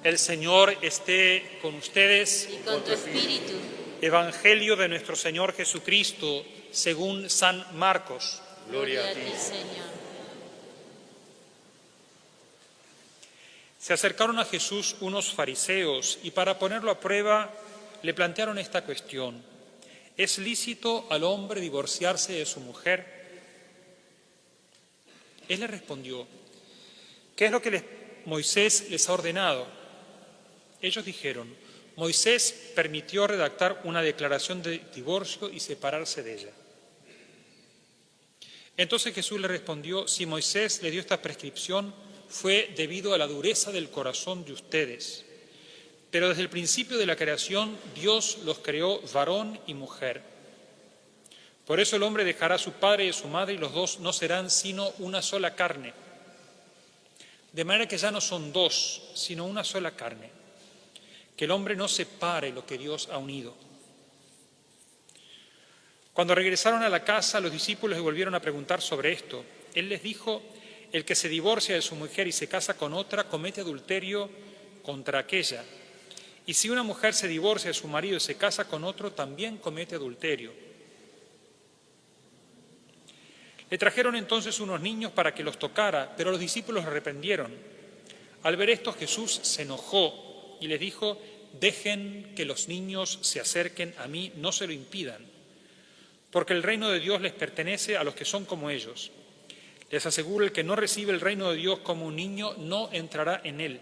El Señor esté con ustedes. Y con tu espíritu. Evangelio de nuestro Señor Jesucristo, según San Marcos. Gloria a ti, Señor. Se acercaron a Jesús unos fariseos y para ponerlo a prueba le plantearon esta cuestión: ¿es lícito al hombre divorciarse de su mujer? Él le respondió: ¿qué es lo que Moisés les ha ordenado? Ellos dijeron: Moisés permitió redactar una declaración de divorcio y separarse de ella. Entonces Jesús le respondió: si Moisés le dio esta prescripción, fue debido a la dureza del corazón de ustedes. Pero desde el principio de la creación, Dios los creó varón y mujer. Por eso el hombre dejará a su padre y a su madre, y los dos no serán sino una sola carne. De manera que ya no son dos, sino una sola carne. Que el hombre no separe lo que Dios ha unido. Cuando regresaron a la casa, los discípulos le volvieron a preguntar sobre esto. Él les dijo: el que se divorcia de su mujer y se casa con otra, comete adulterio contra aquella. Y si una mujer se divorcia de su marido y se casa con otro, también comete adulterio. Le trajeron entonces unos niños para que los tocara, pero los discípulos le reprendieron. Al ver esto, Jesús se enojó y les dijo: dejen que los niños se acerquen a mí, no se lo impidan, porque el reino de Dios les pertenece a los que son como ellos. Les aseguro, el que no recibe el reino de Dios como un niño, no entrará en él.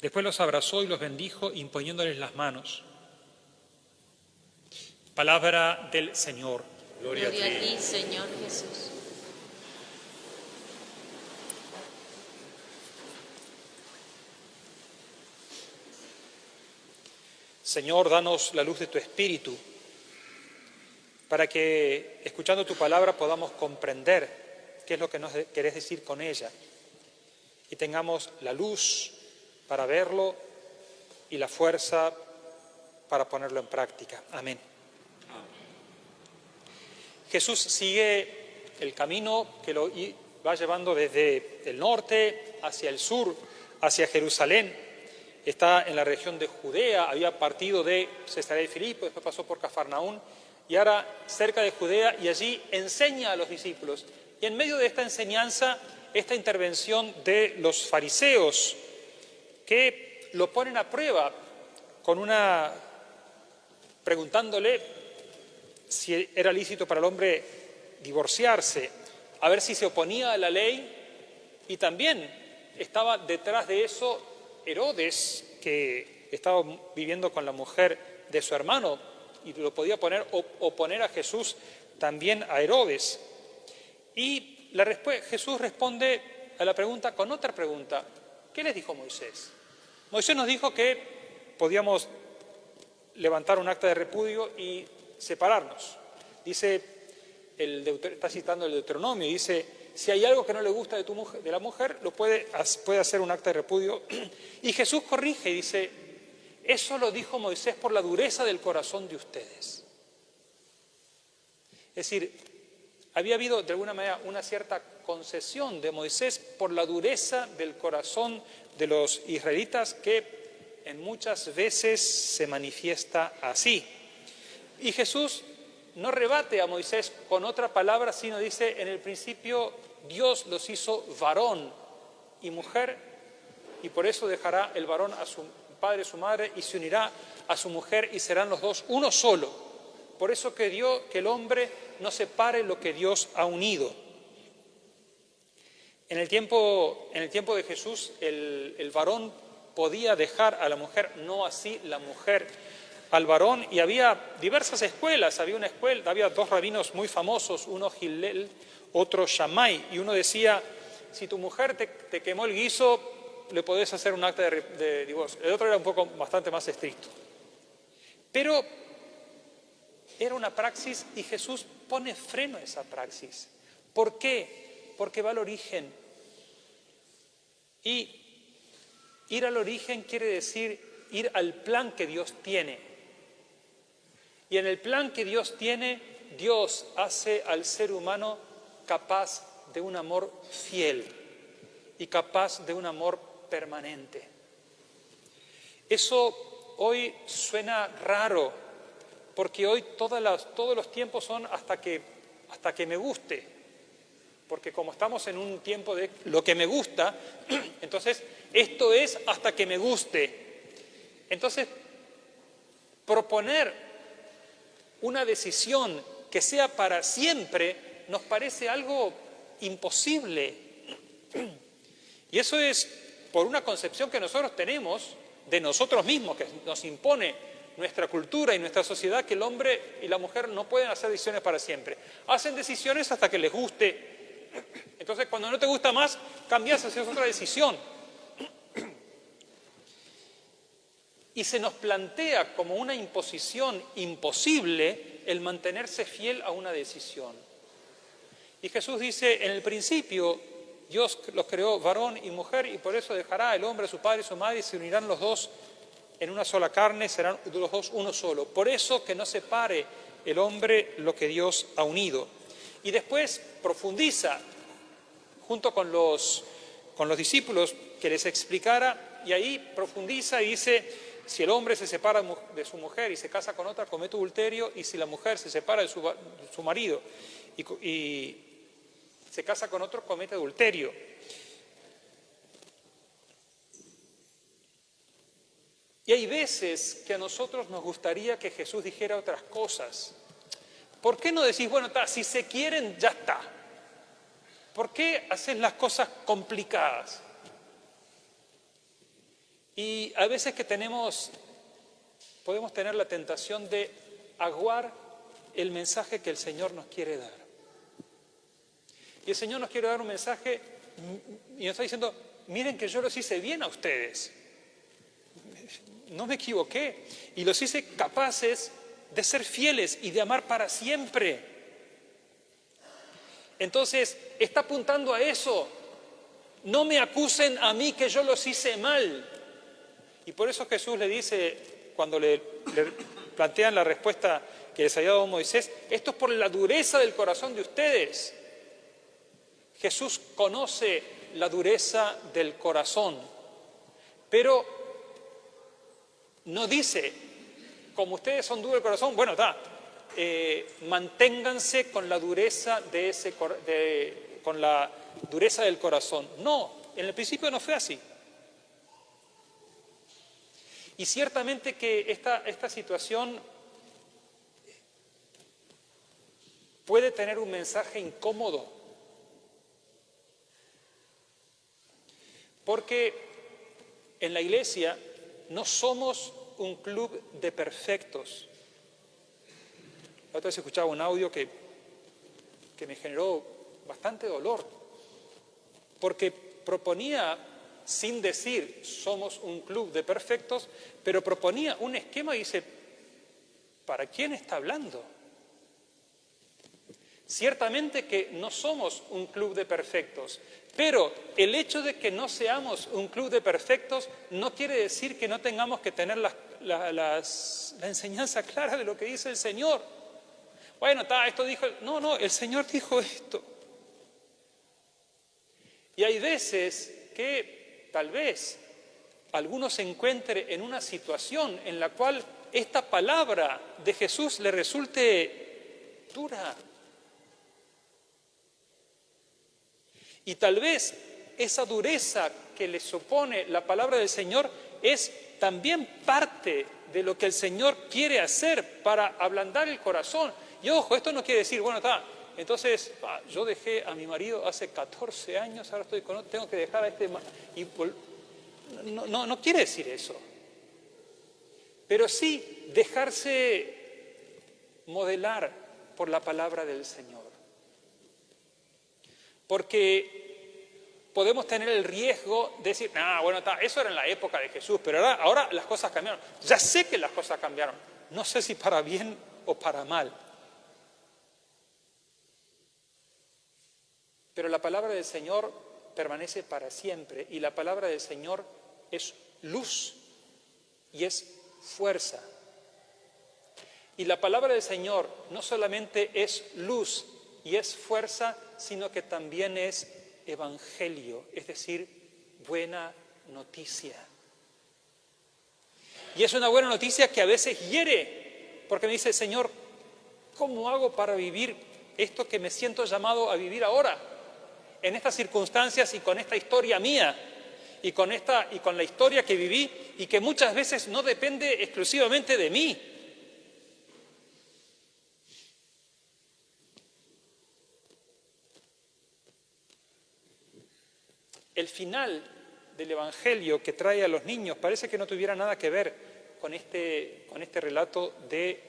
Después los abrazó y los bendijo, imponiéndoles las manos. Palabra del Señor. Gloria a ti, Señor Jesús. Señor, danos la luz de tu Espíritu, para que, escuchando tu palabra, podamos comprender qué es lo que nos querés decir con ella, y tengamos la luz para verlo y la fuerza para ponerlo en práctica. Amén. Jesús sigue el camino que lo va llevando desde el norte hacia el sur, hacia Jerusalén. Está en la región de Judea, había partido de Cesarea de Filipo, después pasó por Cafarnaún, y ahora cerca de Judea, y allí enseña a los discípulos. Y en medio de esta enseñanza, esta intervención de los fariseos, que lo ponen a prueba preguntándole si era lícito para el hombre divorciarse, a ver si se oponía a la ley, y también estaba detrás de eso Herodes, que estaba viviendo con la mujer de su hermano, y lo podía oponer a Jesús también a Herodes. Y Jesús responde a la pregunta con otra pregunta. ¿Qué les dijo Moisés? Moisés nos dijo que podíamos levantar un acta de repudio y separarnos. Dice, está citando el Deuteronomio, dice: si hay algo que no le gusta de la mujer, lo puede hacer un acta de repudio. Y Jesús corrige y dice: eso lo dijo Moisés por la dureza del corazón de ustedes. Es decir, había habido de alguna manera una cierta concesión de Moisés por la dureza del corazón de los israelitas, que en muchas veces se manifiesta así. Y Jesús no rebate a Moisés con otra palabra, sino dice: en el principio Dios los hizo varón y mujer, y por eso dejará el varón a su padre y su madre y se unirá a su mujer, y serán los dos uno solo. Por eso que el hombre no separe lo que Dios ha unido. En el tiempo de Jesús, el varón podía dejar a la mujer, no así la mujer al varón, y había diversas escuelas. Había dos rabinos muy famosos, uno Hillel, otro Shammai, y uno decía: si tu mujer te quemó el guiso, le podés hacer un acta de divorcio. El otro era bastante más estricto. Pero era una praxis, y Jesús pone freno a esa praxis. ¿Por qué? Porque va al origen. Y ir al origen quiere decir ir al plan que Dios tiene. Y en el plan que Dios tiene, Dios hace al ser humano capaz de un amor fiel y capaz de un amor permanente. Eso hoy suena raro, porque hoy todos los tiempos son hasta que me guste. Porque como estamos en un tiempo de lo que me gusta, entonces esto es hasta que me guste. Entonces, proponer una decisión que sea para siempre nos parece algo imposible. Y eso es por una concepción que nosotros tenemos de nosotros mismos, que nos impone nuestra cultura y nuestra sociedad, que el hombre y la mujer no pueden hacer decisiones para siempre. Hacen decisiones hasta que les guste. Entonces, cuando no te gusta más, cambias, haces otra decisión. Y se nos plantea como una imposición imposible el mantenerse fiel a una decisión. Y Jesús dice, en el principio Dios los creó varón y mujer, y por eso dejará el hombre a su padre y su madre y se unirán los dos en una sola carne, serán los dos uno solo. Por eso que no separe el hombre lo que Dios ha unido. Y después profundiza junto con los discípulos que les explicara, y ahí profundiza y dice, si el hombre se separa de su mujer y se casa con otra, comete adulterio, y si la mujer se separa de su marido y se casa con otro, comete adulterio. Y hay veces que a nosotros nos gustaría que Jesús dijera otras cosas. ¿Por qué no decís, bueno, si se quieren, ya está? ¿Por qué haces las cosas complicadas? Y a veces que podemos tener la tentación de aguar el mensaje que el Señor nos quiere dar. Y el Señor nos quiere dar un mensaje y nos está diciendo, miren que yo los hice bien a ustedes. No me equivoqué. Y los hice capaces de ser fieles y de amar para siempre. Entonces, está apuntando a eso. No me acusen a mí que yo los hice mal. Y por eso Jesús le dice, cuando le plantean la respuesta que les había dado Moisés, esto es por la dureza del corazón de ustedes. Jesús conoce la dureza del corazón, pero no dice, como ustedes son duros de corazón, bueno, manténganse con la dureza con la dureza del corazón. No, en el principio no fue así. Y ciertamente que esta situación puede tener un mensaje incómodo, porque en la Iglesia no somos un club de perfectos. La otra vez escuchaba un audio que me generó bastante dolor, porque proponía, sin decir somos un club de perfectos, pero proponía un esquema y dice, ¿para quién está hablando? Ciertamente que no somos un club de perfectos, pero el hecho de que no seamos un club de perfectos no quiere decir que no tengamos que tener la enseñanza clara de lo que dice el Señor. Bueno, esto dijo... No, el Señor dijo esto. Y hay veces que tal vez alguno se encuentre en una situación en la cual esta palabra de Jesús le resulte dura. Y tal vez esa dureza que le supone la palabra del Señor es también parte de lo que el Señor quiere hacer para ablandar el corazón. Y ojo, esto no quiere decir, bueno, entonces yo dejé a mi marido hace 14 años, ahora tengo que dejar a este... No quiere decir eso. Pero sí dejarse modelar por la palabra del Señor. Porque podemos tener el riesgo de decir, eso era en la época de Jesús, pero ahora las cosas cambiaron. Ya sé que las cosas cambiaron. No sé si para bien o para mal. Pero la palabra del Señor permanece para siempre y la palabra del Señor es luz y es fuerza. Y la palabra del Señor no solamente es luz y es fuerza, sino que también es evangelio, es decir, buena noticia. Y es una buena noticia que a veces hiere, porque me dice, Señor, ¿cómo hago para vivir esto que me siento llamado a vivir ahora? En estas circunstancias y con esta historia mía, y con la historia que viví, y que muchas veces no depende exclusivamente de mí. El final del Evangelio que trae a los niños parece que no tuviera nada que ver con este relato de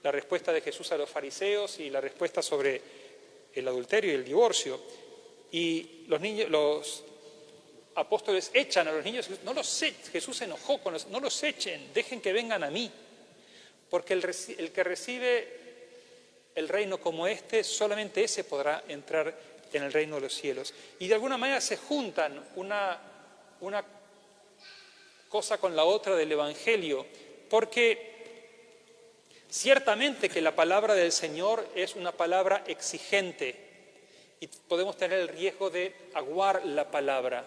la respuesta de Jesús a los fariseos y la respuesta sobre el adulterio y el divorcio. Y los apóstoles echan a los niños, Jesús se enojó con los, no los echen, dejen que vengan a mí, porque el que recibe el reino como este, solamente ese podrá entrar en el reino de los cielos. Y de alguna manera se juntan una cosa con la otra del Evangelio, porque ciertamente que la palabra del Señor es una palabra exigente y podemos tener el riesgo de aguar la palabra.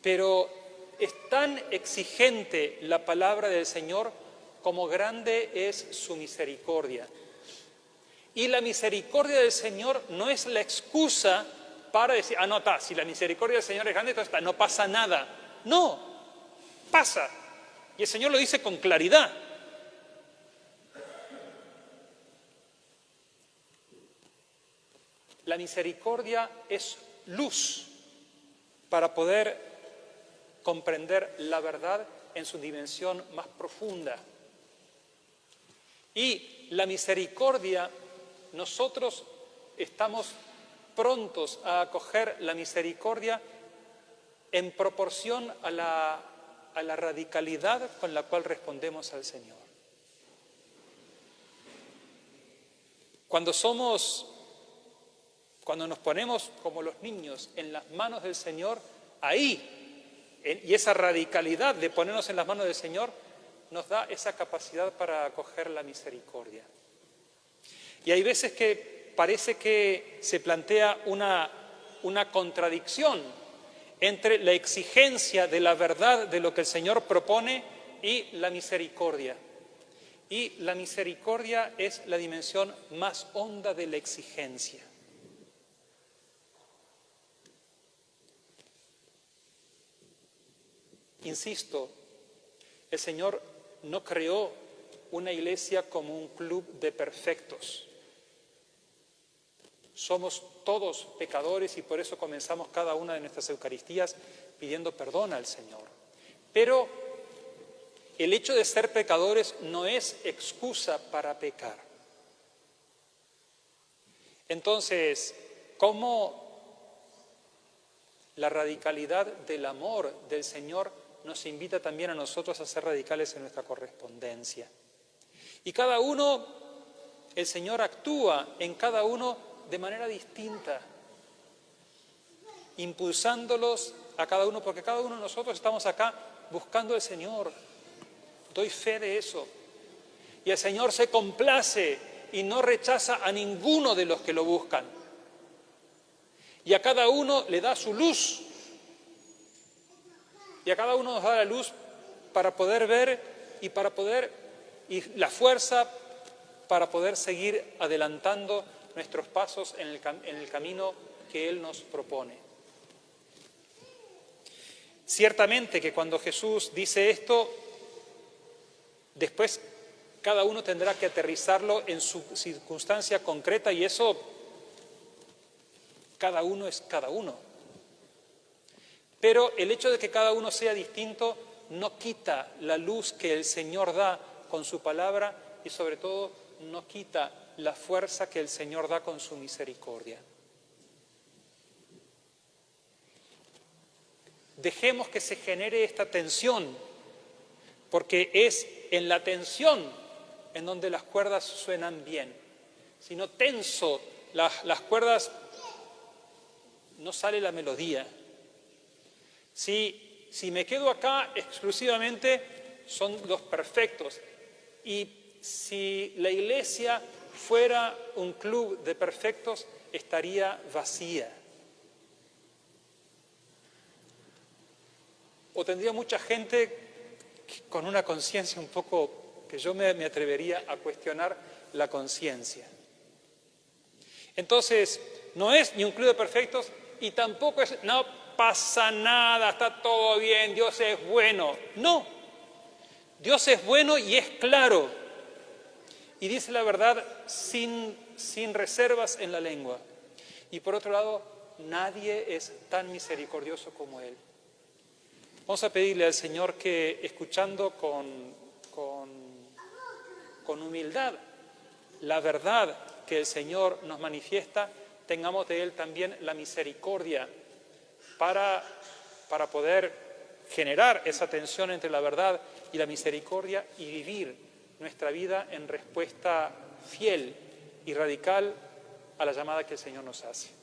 Pero es tan exigente la palabra del Señor como grande es su misericordia. Y la misericordia del Señor no es la excusa para decir, si la misericordia del Señor es grande, entonces no pasa nada. No, pasa. Y el Señor lo dice con claridad. La misericordia es luz para poder comprender la verdad en su dimensión más profunda. Y la misericordia, nosotros estamos prontos a acoger la misericordia en proporción a la radicalidad con la cual respondemos al Señor. Cuando nos ponemos como los niños en las manos del Señor, y esa radicalidad de ponernos en las manos del Señor nos da esa capacidad para acoger la misericordia. Y hay veces que parece que se plantea una contradicción entre la exigencia de la verdad de lo que el Señor propone y la misericordia. Y la misericordia es la dimensión más honda de la exigencia. Insisto, el Señor no creó una iglesia como un club de perfectos. Somos todos pecadores y por eso comenzamos cada una de nuestras Eucaristías pidiendo perdón al Señor. Pero el hecho de ser pecadores no es excusa para pecar. Entonces, ¿cómo la radicalidad del amor del Señor nos invita también a nosotros a ser radicales en nuestra correspondencia? Y cada uno, el Señor actúa en cada uno de manera distinta, impulsándolos a cada uno, porque cada uno de nosotros estamos acá buscando al Señor. Doy fe de eso. Y el Señor se complace y no rechaza a ninguno de los que lo buscan. Y a cada uno le da su luz. Y a cada uno nos da la luz para poder ver y la fuerza para poder seguir adelantando nuestros pasos en el camino que Él nos propone. Ciertamente que cuando Jesús dice esto, después cada uno tendrá que aterrizarlo en su circunstancia concreta y eso, cada uno es cada uno. Pero el hecho de que cada uno sea distinto no quita la luz que el Señor da con su palabra y sobre todo no quita la fuerza que el Señor da con su misericordia. Dejemos que se genere esta tensión, porque es en la tensión en donde las cuerdas suenan bien. Si no tenso las cuerdas, no sale la melodía. Si me quedo acá exclusivamente, son los perfectos. Y si la iglesia fuera un club de perfectos, estaría vacía. O tendría mucha gente con una conciencia un poco que yo me atrevería a cuestionar la conciencia. Entonces, no es ni un club de perfectos y tampoco es, no pasa nada, está todo bien, Dios es bueno. No, Dios es bueno y es claro. Y dice la verdad sin reservas en la lengua. Y por otro lado, nadie es tan misericordioso como Él. Vamos a pedirle al Señor que, escuchando con humildad la verdad que el Señor nos manifiesta, tengamos de Él también la misericordia para poder generar esa tensión entre la verdad y la misericordia y vivir nuestra vida en respuesta fiel y radical a la llamada que el Señor nos hace.